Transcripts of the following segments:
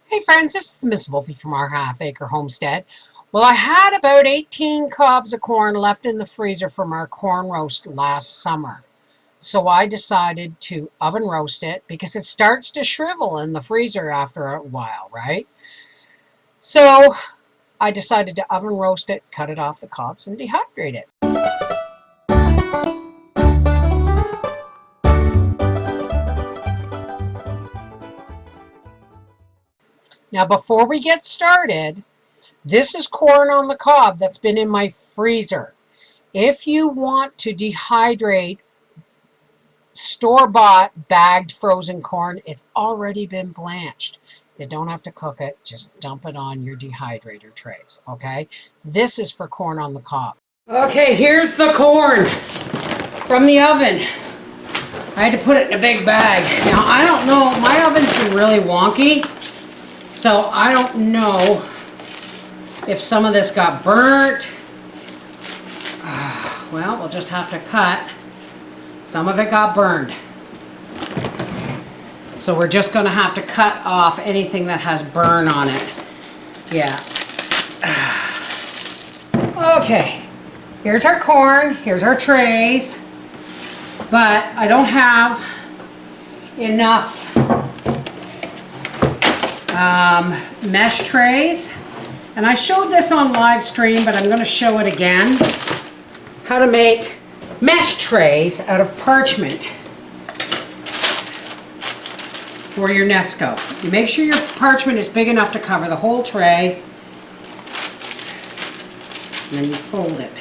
Hey friends, this is Miss Wolfie from our half acre homestead. Well, I had about 18 cobs of corn left in the freezer from our corn roast last summer. So I decided to oven roast it because it starts to shrivel in the freezer after a while, right? So I decided to oven roast it, cut it off the cobs, and dehydrate it. Now, before we get started, this is corn on the cob that's been in my freezer. If you want to dehydrate store-bought bagged frozen corn, it's already been blanched. You don't have to cook it, just dump it on your dehydrator trays, okay? This is for corn on the cob. Okay, here's the corn from the oven. I had to put it in a big bag. Now, I don't know, my oven's been really wonky, so I don't know if some of this got burnt. Well, we'll just have to cut. Some of it got burned. So we're just going to have to cut off anything that has burn on it. Yeah. Okay. Here's our corn. Here's our trays. But I don't have enough mesh trays. And I showed this on live stream, but I'm going to show it again. How to make mesh trays out of parchment for your Nesco. You make sure your parchment is big enough to cover the whole tray, and then you fold it.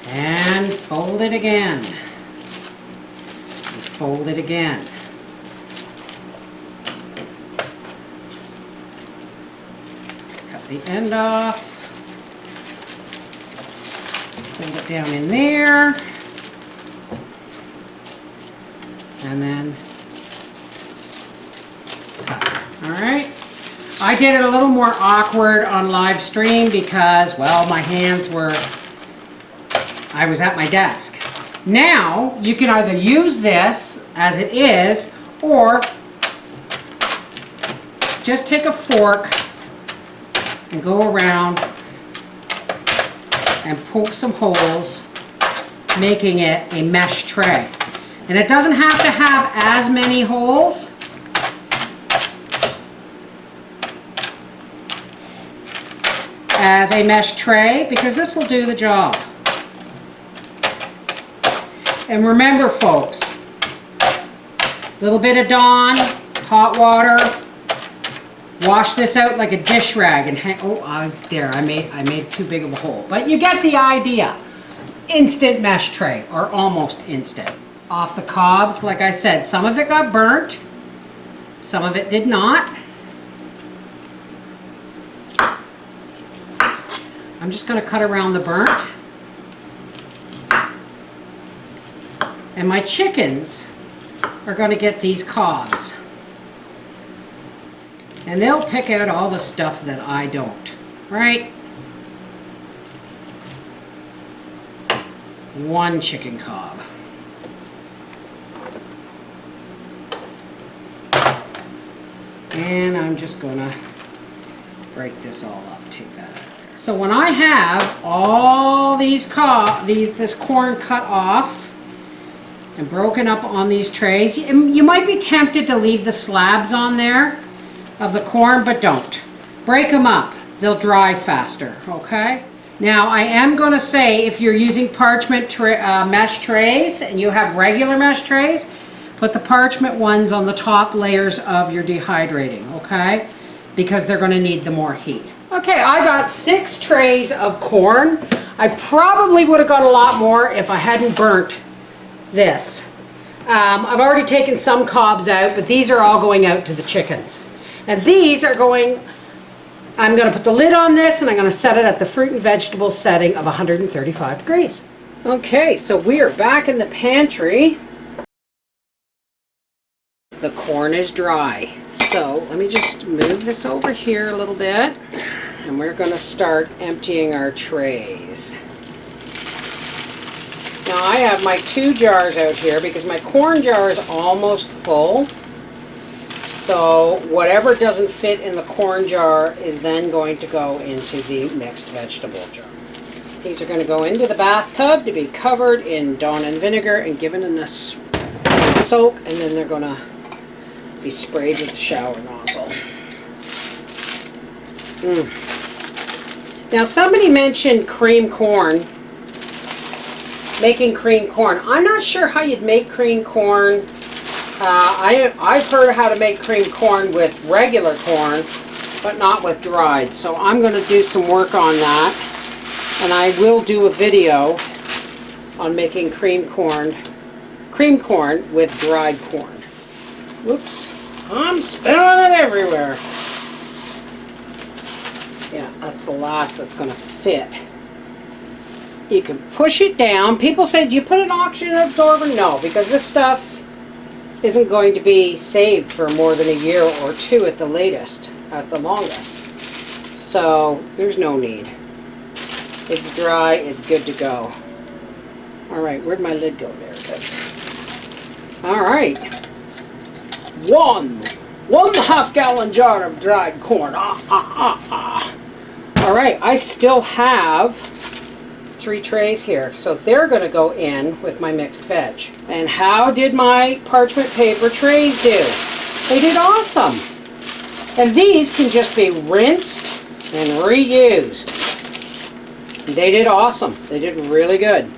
And fold it again. And fold it again. Cut the end off. Fold it down in there, and then cut. All right. I did it a little more awkward on live stream because, well, my hands were, I was at my desk. Now, you can either use this as it is, or just take a fork and go around and poke some holes, making it a mesh tray. And it doesn't have to have as many holes as a mesh tray, because this will do the job. And remember, folks, a little bit of Dawn, hot water, wash this out like a dish rag and hang, there, I made too big of a hole. But you get the idea. Instant mesh tray, or almost instant. Off the cobs, like I said, some of it got burnt, some of it did not. I'm just going to cut around the burnt. And my chickens are going to get these cobs. And they'll pick out all the stuff that I don't, right? One chicken cob. And I'm just gonna break this all up, take that out of there. So when I have all these this corn cut off and broken up on these trays, you might be tempted to leave the slabs on there of the corn, but don't. Break them up. They'll dry faster, okay? Now, I am going to say, if you're using parchment mesh trays and you have regular mesh trays, put the parchment ones on the top layers of your dehydrating, okay? Because they're going to need the more heat. Okay, I got 6 trays of corn. I probably would have got a lot more if I hadn't burnt this. I've already taken some cobs out, but these are all going out to the chickens. And these are going, I'm going to put the lid on this and I'm going to set it at the fruit and vegetable setting of 135 degrees. Okay, so we are back in the pantry. The corn is dry. So let me just move this over here a little bit. And we're going to start emptying our trays. Now I have my 2 jars out here because my corn jar is almost full. So whatever doesn't fit in the corn jar is then going to go into the mixed vegetable jar. These are going to go into the bathtub to be covered in Dawn and vinegar and given a soak, and then they're going to be sprayed with the shower nozzle. Now somebody mentioned cream corn, making cream corn. I'm not sure how you'd make cream corn. I've heard how to make cream corn with regular corn, but not with dried. So I'm going to do some work on that, and I will do a video on making cream corn with dried corn. Whoops, I'm spilling it everywhere. Yeah, that's the last that's going to fit. You can push it down. People say, do you put an oxygen absorber? No, because this stuff isn't going to be saved for more than a year or two at the latest, at the longest. So there's no need. It's dry, it's good to go. All right, where'd my lid go? There it is. All right. 1.5 gallon jar of dried corn. All right, I still have 3 trays here, so they're going to go in with my mixed veg. And how did my parchment paper trays do? They did awesome. And these can just be rinsed and reused. They did awesome. They did really good.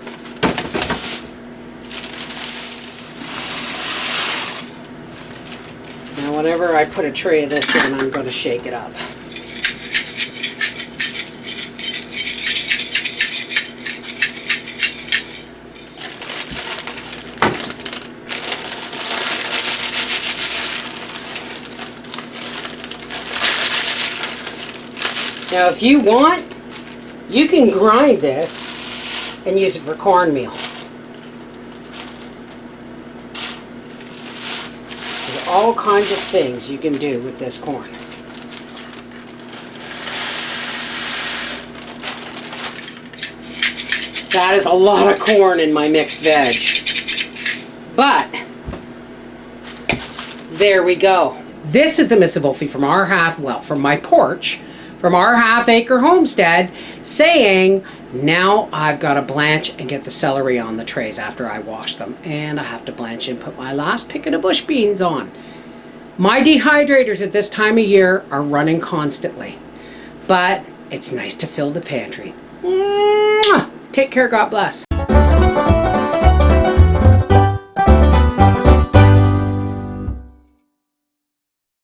Now whenever I put a tray of this in, I'm going to shake it up. Now if you want, you can grind this and use it for cornmeal. There's all kinds of things you can do with this corn. That is a lot of corn in my mixed veg. But there we go. This is the Miss Wolfie from our from my porch, from our half-acre homestead, saying, now I've got to blanch and get the celery on the trays after I wash them. And I have to blanch and put my last picket of bush beans on. My dehydrators at this time of year are running constantly. But it's nice to fill the pantry. Take care, God bless.